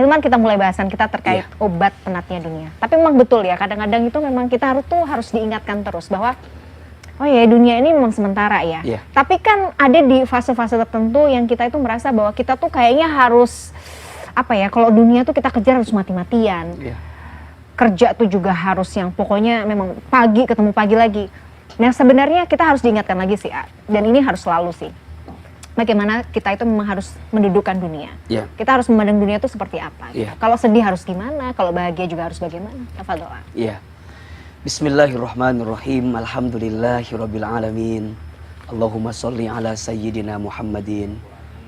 Ahilman kita mulai bahasan kita terkait obat penatnya dunia. Tapi memang betul ya, kadang-kadang itu memang kita harus diingatkan terus bahwa oh ya dunia ini memang sementara ya. Tapi kan ada di fase-fase tertentu yang kita itu merasa bahwa kita tuh kayaknya harus apa ya, kalau dunia tuh kita kejar harus mati-matian. Kerja tuh juga harus yang pokoknya memang pagi ketemu pagi lagi. Nah sebenarnya kita harus diingatkan lagi sih, dan ini harus selalu sih. Bagaimana kita itu memang harus mendudukkan dunia. Kita harus memandang dunia itu seperti apa. Gitu. Kalau sedih harus gimana, kalau bahagia juga harus bagaimana. Tafadhol. Bismillahirrahmanirrahim. Alhamdulillahirabbil alamin. Allahumma sholli ala sayyidina Muhammadin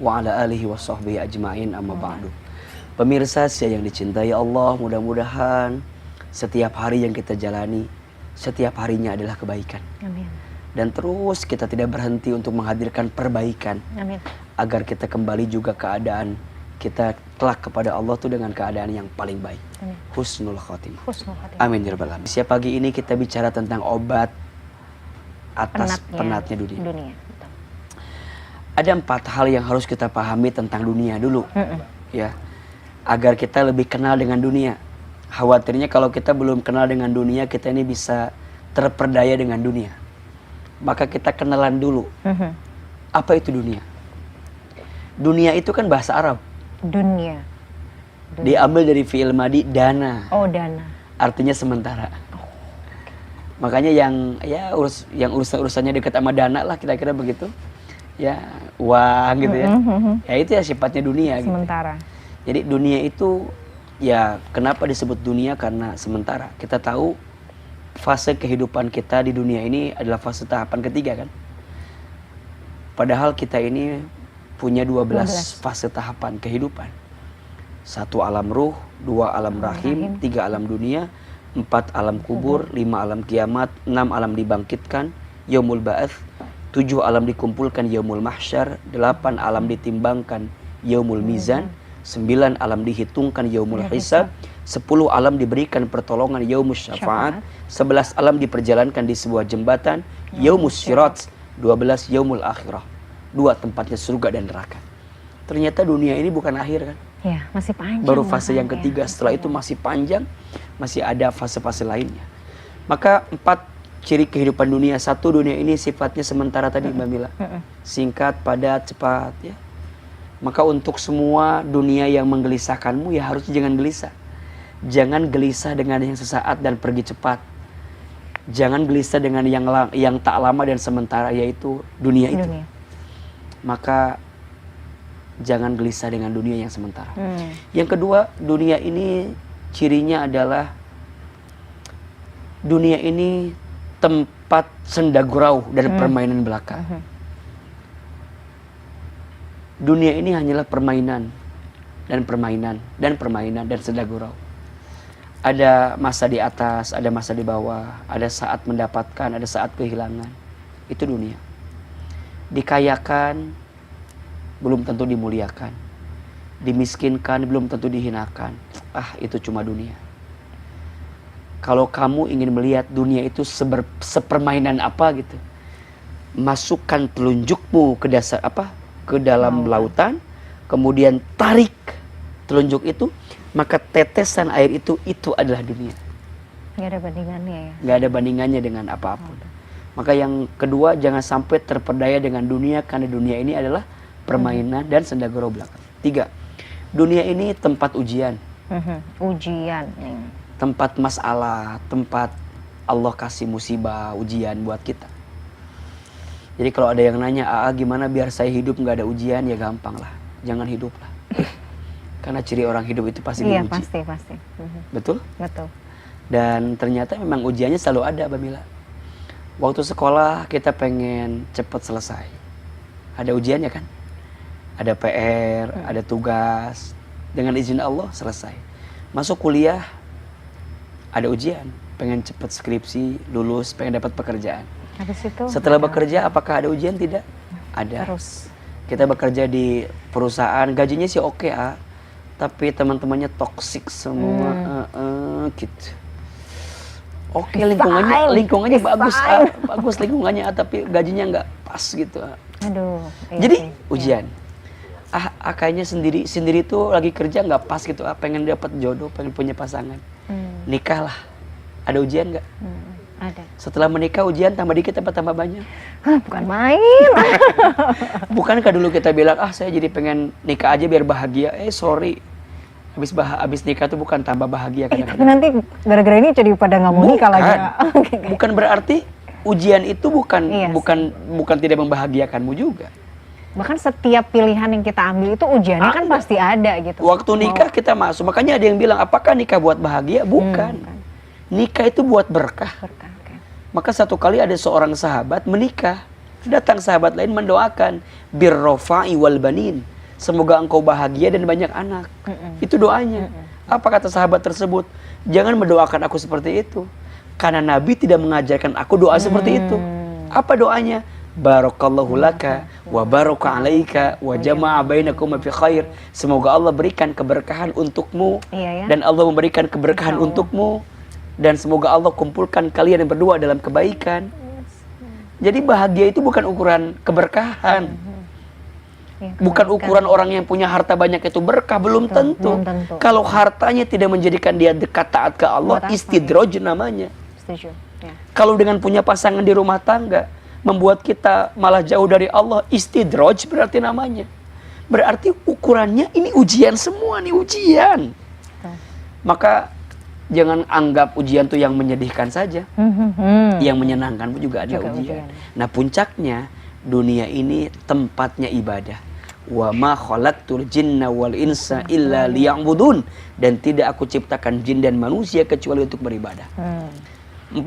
wa ala alihi wa sahbihi ajmain, amma ba'du. Pemirsa yang dicintai Allah, mudah-mudahan setiap hari yang kita jalani, setiap harinya adalah kebaikan. Amin. Dan terus kita tidak berhenti untuk menghadirkan perbaikan. Amin. Agar kita kembali juga keadaan kita kelak kepada Allah tuh dengan keadaan yang paling baik. Amin. Husnul khotimah. Husnul khotimah. Amin ya rabbal alamin. Pagi ini kita bicara tentang obat atas penatnya dunia. Ada 4 hal yang harus kita pahami tentang dunia dulu. Ya. Agar kita lebih kenal dengan dunia. Khawatirnya kalau kita belum kenal dengan dunia, kita ini bisa terperdaya dengan dunia. Maka kita kenalan dulu. Apa itu dunia? Dunia itu kan bahasa Arab. Dunia. Diambil dari fi'il madi dana. Oh, dana. Artinya sementara. Makanya yang urusannya dekat sama dana lah, kira-kira begitu. Ya, uang gitu ya. Ya itu ya sifatnya dunia. Sementara. Gitu. Jadi dunia itu ya kenapa disebut dunia? Karena sementara. Kita tahu fase kehidupan kita di dunia ini adalah fase tahapan ketiga kan. Padahal kita ini punya 12 fase tahapan kehidupan. 1 alam ruh, 2 alam rahim, 3 alam dunia, 4 alam kubur, 5 alam kiamat, 6 alam dibangkitkan, yaumul ba'ats, 7 alam dikumpulkan, yaumul mahsyar, 8 alam ditimbangkan, yaumul mizan, 9 alam dihitungkan, yaumul hisab, 10 alam diberikan pertolongan, yaumus syafaat, 11 alam diperjalankan di sebuah jembatan, yaumus syirat, 12 yaumul akhirah, 2 tempatnya surga dan neraka. Ternyata dunia ini bukan akhir kan? Ya, masih panjang. Baru fase yang ketiga, setelah itu masih panjang, masih ada fase-fase lainnya. Maka 4 ciri kehidupan dunia. 1, dunia ini sifatnya sementara tadi Mbak Mila. Singkat, padat, cepat ya. Maka untuk semua dunia yang menggelisahkanmu ya harusnya jangan gelisah. Jangan gelisah dengan yang sesaat dan pergi cepat. Jangan gelisah dengan yang tak lama dan sementara, yaitu dunia itu. Maka jangan gelisah dengan dunia yang sementara. Yang kedua, dunia ini cirinya adalah dunia ini tempat senda gurau dan permainan belaka. Dunia ini hanyalah permainan dan senda gurau. Ada masa di atas, ada masa di bawah, ada saat mendapatkan, ada saat kehilangan. Itu dunia. Dikayakan belum tentu dimuliakan. Dimiskinkan belum tentu dihinakan. Itu cuma dunia. Kalau kamu ingin melihat dunia itu sepermainan apa gitu, masukkan telunjukmu ke dasar ke dalam lautan, kemudian tarik telunjuk itu, maka tetesan air itu adalah dunia. Gak ada bandingannya ya. Gak ada bandingannya dengan apapun. Maka yang kedua, jangan sampai terperdaya dengan dunia, karena dunia ini adalah permainan dan senda gurau belaka. 3, dunia ini tempat ujian. Ujian. Tempat masalah, tempat Allah kasih musibah, ujian buat kita. Jadi kalau ada yang nanya, gimana biar saya hidup gak ada ujian? Ya gampang lah, jangan hidup lah. Karena ciri orang hidup itu pasti diuji. Iya, pasti. Betul? Betul. Dan ternyata memang ujiannya selalu ada, Mbak Mila. Waktu sekolah kita pengen cepat selesai. Ada ujiannya kan? Ada PR, ada tugas. Dengan izin Allah selesai. Masuk kuliah, ada ujian. Pengen cepat skripsi, lulus, pengen dapat pekerjaan. Habis itu, setelah bekerja, apakah ada ujian? Tidak. Ada. Terus. Kita bekerja di perusahaan, gajinya sih oke, tapi teman-temannya toksik semua, gitu. Oke, lingkungannya bagus lingkungannya, tapi gajinya nggak pas gitu. Aduh. Jadi ujian. kayaknya sendiri tuh lagi kerja nggak pas gitu, pengen dapat jodoh, pengen punya pasangan. Nikahlah. Ada ujian nggak? Ada. Setelah menikah ujian tambah dikit apa tambah banyak? Bukan main. Bukankah dulu kita bilang, saya jadi pengen nikah aja biar bahagia. Sorry, habis nikah tuh bukan tambah bahagia kadang-kadang. Tapi nanti gara-gara ini jadi pada nggak mau nikah lagi. Bukan berarti ujian itu bukan tidak membahagiakanmu juga. Bahkan setiap pilihan yang kita ambil itu ujiannya kan pasti ada gitu. Waktu nikah kita masuk, makanya ada yang bilang, apakah nikah buat bahagia? Bukan. Nikah itu buat berkah. Okay. Maka satu kali ada seorang sahabat menikah, datang sahabat lain mendoakan, birrofa'i wal banin, semoga engkau bahagia dan banyak anak. Itu doanya. Apa kata sahabat tersebut? Jangan mendoakan aku seperti itu, karena Nabi tidak mengajarkan aku doa seperti itu. Apa doanya? Barakallahu laka wa baraka alaika wa jama'a bainakum fi khair. Semoga Allah berikan keberkahan untukmu, dan Allah memberikan keberkahan untukmu, dan semoga Allah kumpulkan kalian yang berdua dalam kebaikan. Jadi bahagia itu bukan ukuran keberkahan. Bukan ukuran orang yang punya harta banyak itu berkah, belum tentu. Kalau hartanya tidak menjadikan dia dekat taat ke Allah, istidraj namanya. Setuju. Ya. Kalau dengan punya pasangan di rumah tangga membuat kita malah jauh dari Allah, istidraj berarti namanya. Berarti ukurannya ini ujian semua nih, ujian. Maka jangan anggap ujian tuh yang menyedihkan saja. Yang menyenangkan pun juga ada ujian. Nah, puncaknya dunia ini tempatnya ibadah. Wa ma khalaqtul jinna wal insa illa liya'budun, dan tidak aku ciptakan jin dan manusia kecuali untuk beribadah. 4.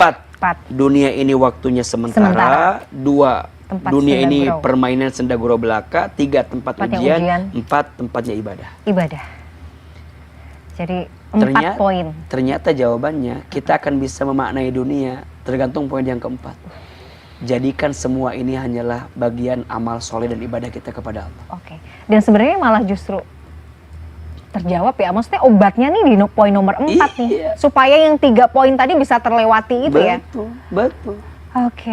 Dunia ini waktunya sementara. 2. Tempat dunia ini gurau. Permainan senda gurau belaka. 3. Tempat ujian. 4. Tempatnya ibadah. Jadi 4 poin. Ternyata jawabannya kita akan bisa memaknai dunia tergantung poin yang keempat. Jadikan semua ini hanyalah bagian amal soleh dan ibadah kita kepada Allah. Oke. Dan sebenarnya malah justru terjawab ya. Maksudnya obatnya nih di poin nomor 4 nih. Supaya yang 3 poin tadi bisa terlewati itu ya. Betul. Oke.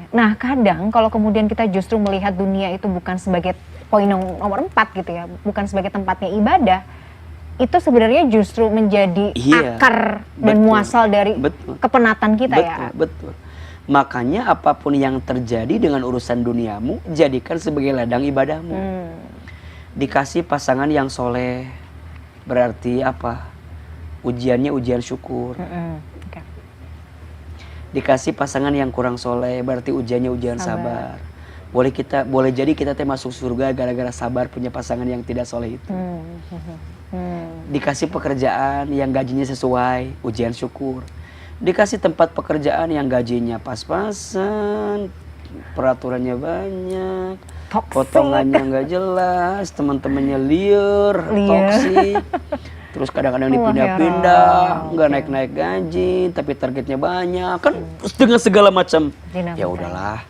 Nah, kadang kalau kemudian kita justru melihat dunia itu bukan sebagai poin nomor 4 gitu ya, bukan sebagai tempatnya ibadah, itu sebenarnya justru menjadi akar dan muasal dari kepenatan kita ya. Betul. Makanya apapun yang terjadi dengan urusan duniamu, jadikan sebagai ladang ibadahmu. Dikasih pasangan yang soleh, berarti apa? Ujiannya ujian syukur. Dikasih pasangan yang kurang soleh, berarti ujiannya ujian sabar. Boleh jadi kita masuk surga gara-gara sabar punya pasangan yang tidak soleh itu. Dikasih pekerjaan yang gajinya sesuai, ujian syukur. Dikasih tempat pekerjaan yang gajinya pas-pasan, peraturannya banyak, potongannya nggak jelas, teman-temannya liar, toksik, terus kadang-kadang dipindah-pindah, nggak naik-naik gaji, tapi targetnya banyak, kan dengan segala macam. Ya udahlah,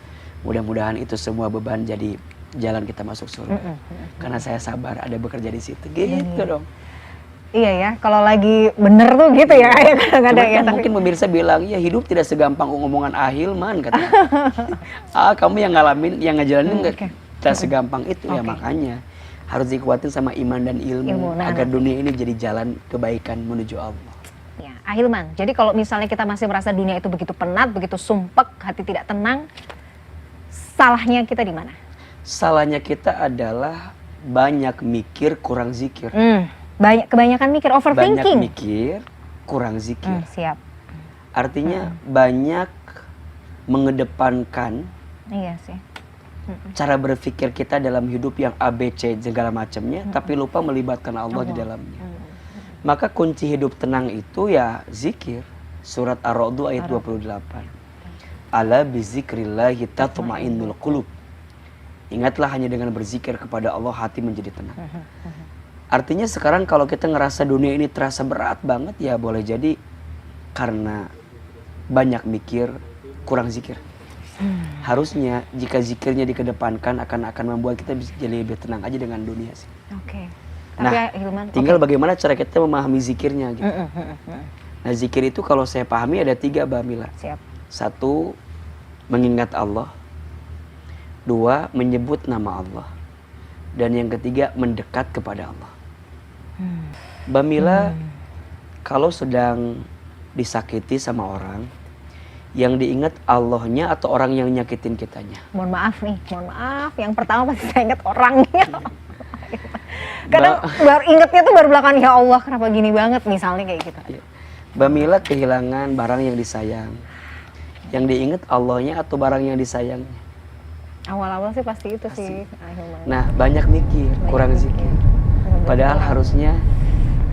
mudah-mudahan itu semua beban jadi jalan kita masuk surga. Karena saya sabar ada bekerja di situ, gitu dong. Iya ya, kalau lagi bener tuh gitu ya kadang-kadang ya. Mungkin pemirsa bilang, ya hidup tidak segampang ngomongan Ahilman katanya. Kamu yang ngalamin, yang ngejalanin tidak segampang itu ya, makanya harus dikuatin sama iman dan ilmu agar dunia ini jadi jalan kebaikan menuju Allah. Ya, Ahilman, jadi kalau misalnya kita masih merasa dunia itu begitu penat, begitu sumpek, hati tidak tenang, salahnya kita di mana? Salahnya kita adalah banyak mikir, kurang zikir. Kebanyakan mikir, overthinking. Banyak mikir, kurang zikir. Siap. Artinya banyak mengedepankan cara berpikir kita dalam hidup yang ABC segala macamnya, tapi lupa melibatkan Allah di dalamnya. Maka kunci hidup tenang itu ya zikir. Surat Ar-Ra'd ayat 28. Ala bizikrillahi tatma'innul qulub. Ingatlah, hanya dengan berzikir kepada Allah hati menjadi tenang. Artinya sekarang kalau kita ngerasa dunia ini terasa berat banget, ya boleh jadi karena banyak mikir, kurang zikir. Harusnya jika zikirnya dikedepankan akan membuat kita jadi lebih tenang aja dengan dunia sih. Nah, tinggal bagaimana cara kita memahami zikirnya gitu. Nah, zikir itu kalau saya pahami ada 3, Mbak Mila. 1, mengingat Allah. 2, menyebut nama Allah. Dan yang ketiga, mendekat kepada Allah. Mbak Mila, kalau sedang disakiti sama orang, yang diingat Allahnya atau orang yang nyakitin kitanya? Mohon maaf nih, mohon maaf. Yang pertama pasti saya ingat orangnya. Kadang baru ingetnya tuh baru belakangan, ya Allah kenapa gini banget misalnya kayak gitu. Mbak Mila kehilangan barang yang disayang. Yang diingat Allahnya atau barang yang disayangnya? Awal-awal sih pasti itu sih. Nah, banyak mikir, kurang zikir. Padahal harusnya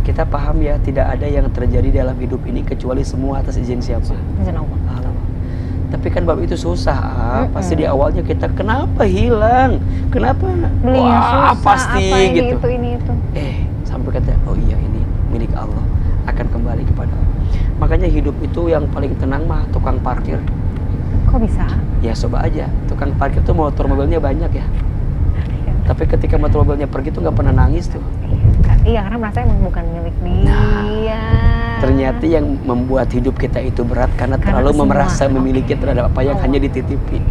kita paham ya, tidak ada yang terjadi dalam hidup ini kecuali semua atas izin siapa? Izin Allah. Tapi kan bab itu susah. Pasti di awalnya kita kenapa hilang? Kenapa? Belinya susah, pasti apa ini, gitu. Ini itu. Sampai kata, oh iya ini milik Allah, akan kembali kepada Allah. Makanya hidup itu yang paling tenang mah tukang parkir. Kok bisa? Ya coba aja, tukang parkir tuh motor mobilnya banyak ya. Tapi ketika motor mobilnya pergi tuh nggak pernah nangis tuh. Iya, karena merasa emang bukan milik dia. Ternyata yang membuat hidup kita itu berat karena terlalu merasa memiliki terhadap apa yang hanya dititipin.